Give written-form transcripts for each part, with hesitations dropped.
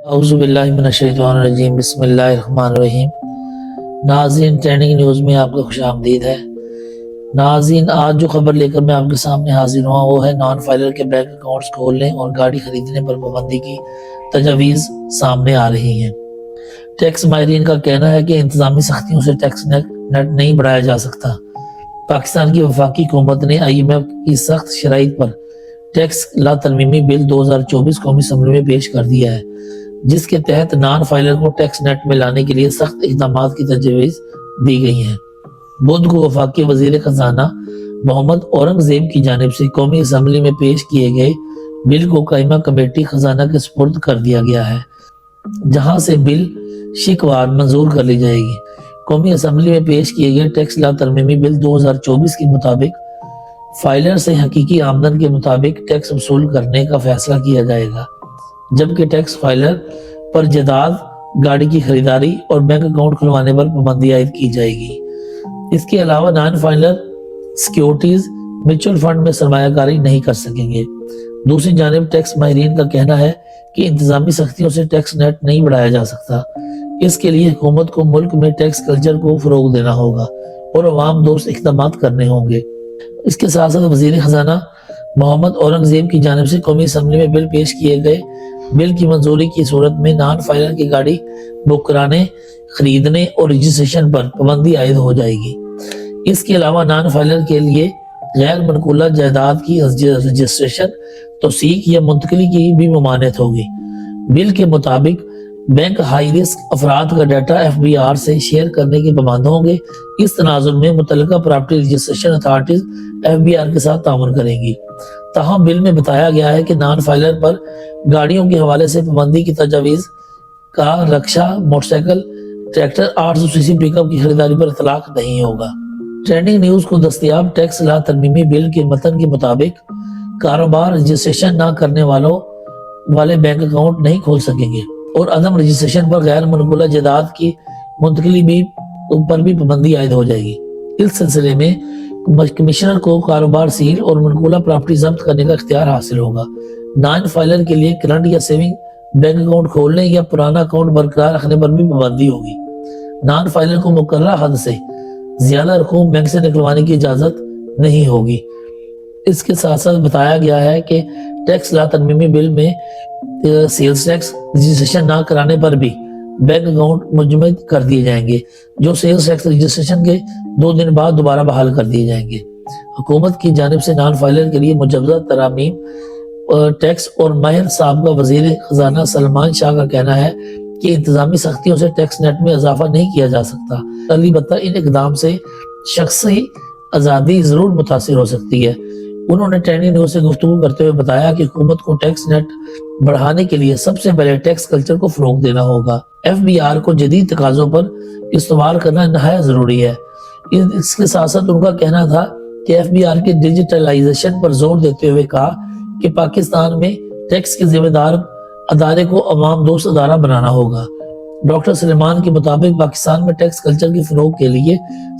اعوذ باللہ من الشیطان الرجیم بسم اللہ الرحمن الرحیم۔ ناظرین، ٹریننگ نیوز میں آپ کا خوش آمدید ہے۔ ناظرین، آج جو خبر لے کر میں آپ کے سامنے حاضر ہوا وہ ہے نان فائلر کے بینک اکاؤنٹس کھولنے اور گاڑی خریدنے پر پابندی کی تجاویز سامنے آ رہی ہیں۔ ٹیکس ماہرین کا کہنا ہے کہ انتظامی سختیوں سے ٹیکس نیٹ نہیں بڑھایا جا سکتا۔ پاکستان کی وفاقی حکومت نے IMF کی سخت شرائط پر ٹیکس لا ترمیمی بل 2024 قومی اسمبلی میں پیش کر دیا ہے، جس کے تحت نان فائلر کو ٹیکس نیٹ میں لانے کے لیے سخت اقدامات کی تجویز دی گئی ہیں۔ بدھ کو وفاقی وزیر خزانہ محمد اورنگزیب کی جانب سے قومی اسمبلی میں پیش کیے گئے بل کو قائمہ کمیٹی خزانہ کے سپرد کر دیا گیا ہے، جہاں سے بل شکوار منظور کر لی جائے گی۔ قومی اسمبلی میں پیش کیے گئے ٹیکس لا ترمیمی بل 2024 کے مطابق فائلر سے حقیقی آمدن کے مطابق ٹیکس وصول کرنے کا فیصلہ کیا جائے گا، جبکہ ٹیکس فائلر پر جائیداد، گاڑی کی خریداری اور بینک اکاؤنٹ کھلوانے پر پابندی عائد کی جائے گی۔ اس کے علاوہ non filer securities mutual fund میں سرمایہ کاری نہیں کر سکیں گے۔ دوسری جانب ٹیکس ماہرین کا کہنا ہے کہ انتظامی سختیوں سے ٹیکس نیٹ نہیں بڑھایا جا سکتا۔ اس کے لیے حکومت کو ملک میں ٹیکس کلچر کو فروغ دینا ہوگا اور عوام دوست اقدامات کرنے ہوں گے۔ اس کے ساتھ ساتھ وزیر خزانہ محمد اورنگزیب کی جانب سے قومی اسمبلی میں بل پیش کیے گئے بل کی منظوری کی صورت میں نان فائلر کی گاڑی بک کرانے، خریدنے اور رجسٹریشن پر پابندی عائد ہو جائے گی۔ اس کے علاوہ نان فائلر کے لیے غیر منقولہ جائیداد کی رجسٹریشن، توثیق یا منتقلی کی بھی ممانعت ہوگی۔ بل کے مطابق بینک ہائی رسک افراد کا ڈیٹا FBR سے شیئر کرنے کے پابند ہوں گے۔ اس تناظر میں متعلقہ پراپرٹی رجسٹریشن اتھارٹیز FBR کے ساتھ تعاون کریں گی۔ تاہم بل میں بتایا گیا ہے کہ نان فائلر پر گاڑیوں کے حوالے سے پابندی کی تجاویز کا رکشہ، موٹر سائیکل، ٹریکٹر 800 cc پک اپ کی خریداری پر اطلاق نہیں ہوگا۔ ٹرینڈنگ نیوز کو دستیاب ٹیکس لا ترمیمی بل کے متن کے مطابق کاروبار رجسٹریشن نہ کرنے والے بینک اکاؤنٹ نہیں کھول سکیں گے اور عدم رجسٹریشن پر غیر منقولہ جائیداد کی منتقلی پر بھی پابندی عائد ہو جائے گی۔ اس سلسلے میں کمشنر کو کاروبار سیل اور منقولہ پراپرٹی ضبط کرنے کا اختیار حاصل ہوگا۔ نان فائلر کے لیے کرنٹ یا سیونگ بینک اکاؤنٹ کھولنے یا پرانا اکاؤنٹ برقرار رکھنے پر بھی پابندی ہوگی۔ نان فائلر کو مقررہ حد سے زیادہ رقوم بینک سے نکلوانے کی اجازت نہیں ہوگی۔ اس کے ساتھ ساتھ بتایا گیا ہے کہ ٹیکس لا ترمیمی بل میں سیلز ٹیکس رجسٹریشن نہ کرانے پر بھی بینک اکاؤنٹ مجمد کر دیے جائیں گے، جو سیلز ٹیکس رجسٹریشن کے 2 دن بعد دوبارہ بحال کر دیے جائیں گے۔ حکومت کی جانب سے نان فائلر کے لیے مجوزہ ترامیم ٹیکس اور ماہر سابقہ وزیر خزانہ سلمان شاہ کا کہنا ہے کہ انتظامی سختیوں سے ٹیکس نیٹ میں اضافہ نہیں کیا جا سکتا، البتہ ان اقدام سے شخصی آزادی ضرور متاثر ہو سکتی ہے۔ انہوں نے ٹریننگ نیوز سے گفتگو کرتے ہوئے بتایا کہ حکومت کو ٹیکس نیٹ بڑھانے کے لیے سب سے پہلے ٹیکس کلچر کو فروغ دینا ہوگا۔ FBR کو جدید تقاضوں پر استعمال کرنا نہایت ضروری ہے۔ اس کے ساتھ ساتھ ان کا کہنا تھا کہ FBR کے ڈیجیٹلائزیشن پر زور دیتے ہوئے کہا کہ پاکستان میں ٹیکس کے ذمہ دار ادارے کو عوام دوست ادارہ بنانا ہوگا۔ ڈاکٹر سلیمان کے مطابق پاکستان میں ٹیکس کلچر کی فروغ کے لیے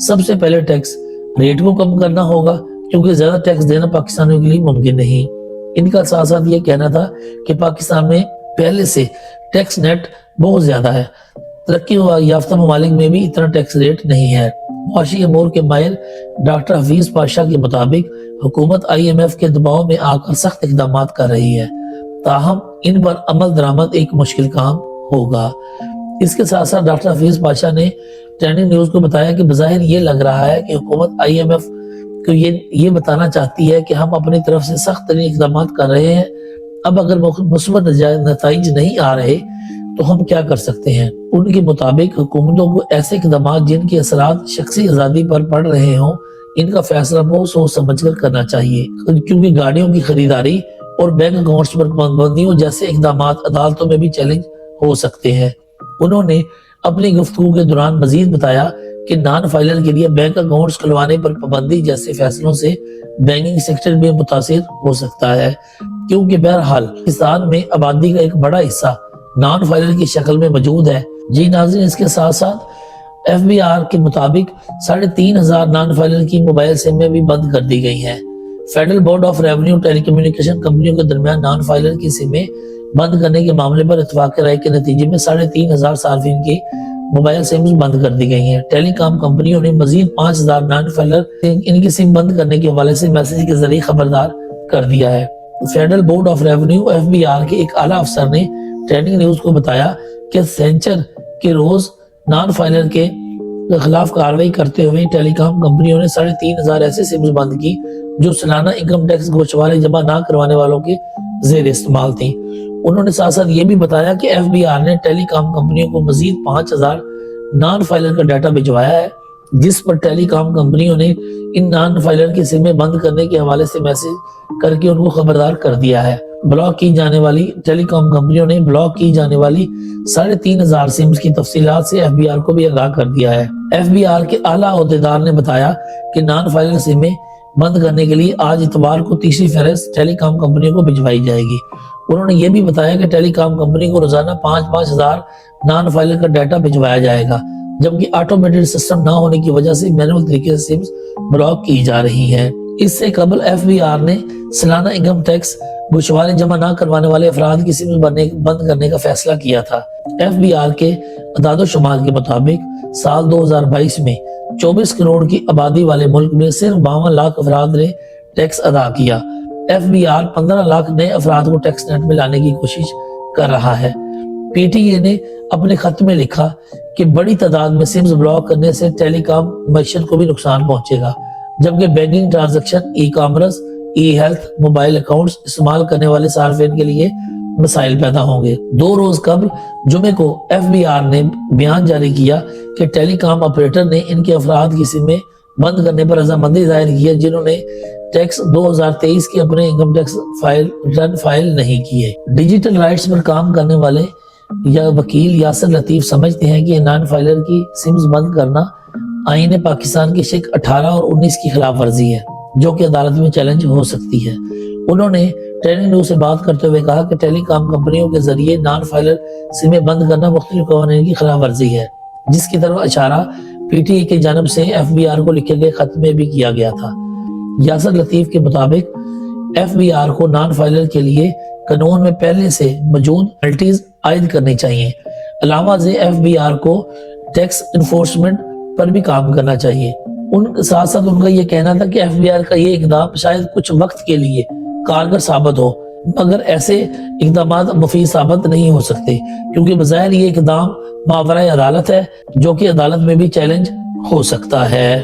سب سے پہلے ٹیکس ریٹ کو کم کرنا ہوگا، کیونکہ زیادہ ٹیکس دینا پاکستانیوں کے لیے ممکن نہیں۔ ان کا ساتھ ساتھ یہ کہنا تھا کہ پاکستان میں پہلے سے ٹیکس نیٹ بہت زیادہ ہے، ترقی یافتہ ممالک میں بھی اتنا ٹیکس ریٹ نہیں ہے۔ معاشی امور کے ماہر ڈاکٹر حفیظ پاشا کے مطابق حکومت IMF کے دباؤ میں آ کر سخت اقدامات کر رہی ہے، تاہم ان پر عمل درآمد ایک مشکل کام ہوگا۔ اس کے ساتھ ساتھ ڈاکٹر حفیظ پاشا نے ٹریننگ نیوز کو بتایا کہ بظاہر یہ لگ رہا ہے کہ حکومت IMF کو یہ بتانا چاہتی ہے کہ ہم اپنی طرف سے سخت ترین اقدامات کر رہے ہیں، اب اگر مثبت نتائج نہیں آ رہے تو ہم کیا کر سکتے ہیں۔ ان کے مطابق حکومتوں کو ایسے اقدامات جن کے اثرات شخصی آزادی پر پڑ رہے ہوں، ان کا فیصلہ بہت سوچ سمجھ کر کرنا چاہیے، کیونکہ گاڑیوں کی خریداری اور بینک اکاؤنٹس پر پابندیوں جیسے اقدامات عدالتوں میں بھی چیلنج ہو سکتے ہیں۔ انہوں نے اپنی گفتگو کے دوران مزید بتایا کہ نان فائلر کے لیے بینک اکاؤنٹس کھلوانے پر پابندی جیسے فیصلوں سے بینکنگ سیکٹر بھی متاثر ہو سکتا ہے، کیونکہ بہرحال پاکستان میں آبادی کا ایک بڑا حصہ نان فائلر کی شکل میں موجود ہے۔ جی ناظرین، اس کے ساتھ ساتھ FBR کے مطابق 3500 نان فائلر کی موبائل سمیں بھی بند کر دی گئی ہیں۔ Federal board of revenue telecommunication کمپنیوں کے درمیان نان فائلر کی سمیں بند کرنے کے معاملے پر اتفاق رائے کے نتیجے میں 3500 صارفین کی موبائل سمز بند کر دی گئی ہیں۔ ٹیلی کام کمپنیوں نے مزید 5000 نان فائلر ان کی سم بند کرنے کے حوالے سے میسج کے ذریعے خبردار کر دیا ہے۔ Federal board of revenue FBR کے ایک اعلیٰ افسر نے ٹریننگ نیوز کو بتایا کہ سینچر کے روز نان فائلر کے خلاف کارروائی کرتے ہوئے ٹیلی کام کمپنیوں نے 3500 ایسے سمز بند کی جو سالانہ انکم ٹیکس گوشوارے جمع نہ کروانے والوں کے زیر استعمال تھیں۔ انہوں نے ساتھ ساتھ یہ بھی بتایا کہ FBR نے ٹیلی کام کمپنیوں کو مزید 5000 نان فائلر کا ڈیٹا بھجوایا ہے، جس پر ٹیلی کام کمپنیوں نے ان نان فائلر کی سمیں بند کرنے کے حوالے سے میسج کر کے ان کو خبردار کر دیا ہے۔ بلاک کی جانے والی ٹیلی کام کمپنیوں نے بلاک کی جانے والی 3500 سمز کی تفصیلات سے FBR کو بھی آگاہ کر دیا ہے۔ FBR کے اعلیٰ عہدیدار نے بتایا کہ نان فائلر سمیں بند کرنے کے لیے آج اتوار کو تیسری فہرست ٹیلی کام کمپنیوں کو بھجوائی جائے گی۔ انہوں نے یہ بھی بتایا کہ ٹیلی کام کمپنی کو روزانہ 5000 نان فائلر کا ڈیٹا بھجوایا جائے گا، جبکہ آٹومیٹڈ سسٹم نہ ہونے کی وجہ سے مینول طریقے سے سمز بلاک کی جا رہی ہیں۔ اس سے قبل FBR نے سالانہ انکم ٹیکس گوشوارے جمع نہ کروانے والے افراد کی سمز بند کرنے کا فیصلہ کیا تھا۔ FBR کے اعداد و شمار کے مطابق سال 2022 میں 24 کروڑ کی آبادی والے ملک میں صرف 52 لاکھ افراد نے ٹیکس ادا کیا۔ FBR 15 لاکھ نئے افراد کو ٹیکس نیٹ میں لانے کی کوشش کر رہا ہے۔ PTA نے اپنے خط میں لکھا کہ بڑی تعداد میں سمز بلاک کرنے سے ٹیلی کام معیشت کو بھی نقصان پہنچے گا، جبکہ بینکنگ ٹرانزیکشن، ای کامرس، ای ہیلتھ، موبائل اکاؤنٹس استعمال کرنے والے صارفین کے لیے مسائل پیدا ہوں گے۔ 2 روز قبل جمعے کو FBR نے بیان جاری کیا کہ ٹیلی کام آپریٹر نے ان کے افراد کی سمیں بند کرنے پر رضامندی ظاہر کی ہے جنہوں نے ٹیکس 2023 کے اپنے انکم ٹیکس ریٹرن فائل نہیں کیے۔ ڈیجیٹل رائٹس پر کام کرنے والے یا وکیل یاسر لطیف سمجھتے ہیں کہ نان فائلر کی سمز بند کرنا آئین پاکستان کی شق 18 اور 19 کی خلاف ورزی ہے، جو کہ عدالت میں چیلنج ہو سکتی ہے۔ انہوں نے ٹریننگ نیوز سے بات کرتے ہوئے کہا کہ ٹیلی کام کمپنیوں کے ذریعے نان فائلر سمیں بند کرنا مختلف قوانین کی خلاف ورزی ہے، جس کی طرف اشارہ PTA کی جانب سے FBR کو لکھے گئے خط میں بھی کیا گیا تھا۔ یاسر لطیف کے مطابق FBR کو نان فائلر کے لیے قانون میں پہلے سے موجود پینلٹیز عائد کرنی چاہیے۔ علاوہ ازیں FBR کو ٹیکس انفورسمنٹ پر بھی کام کرنا چاہیے۔ ان کے ساتھ ساتھ ان کا یہ کہنا تھا کہ FBR کا یہ اقدام شاید کچھ وقت کے لیے کارگر ثابت ہو، مگر ایسے اقدامات مفید ثابت نہیں ہو سکتے، کیونکہ بظاہر یہ اقدام ماورائے عدالت ہے، جو کہ عدالت میں بھی چیلنج ہو سکتا ہے۔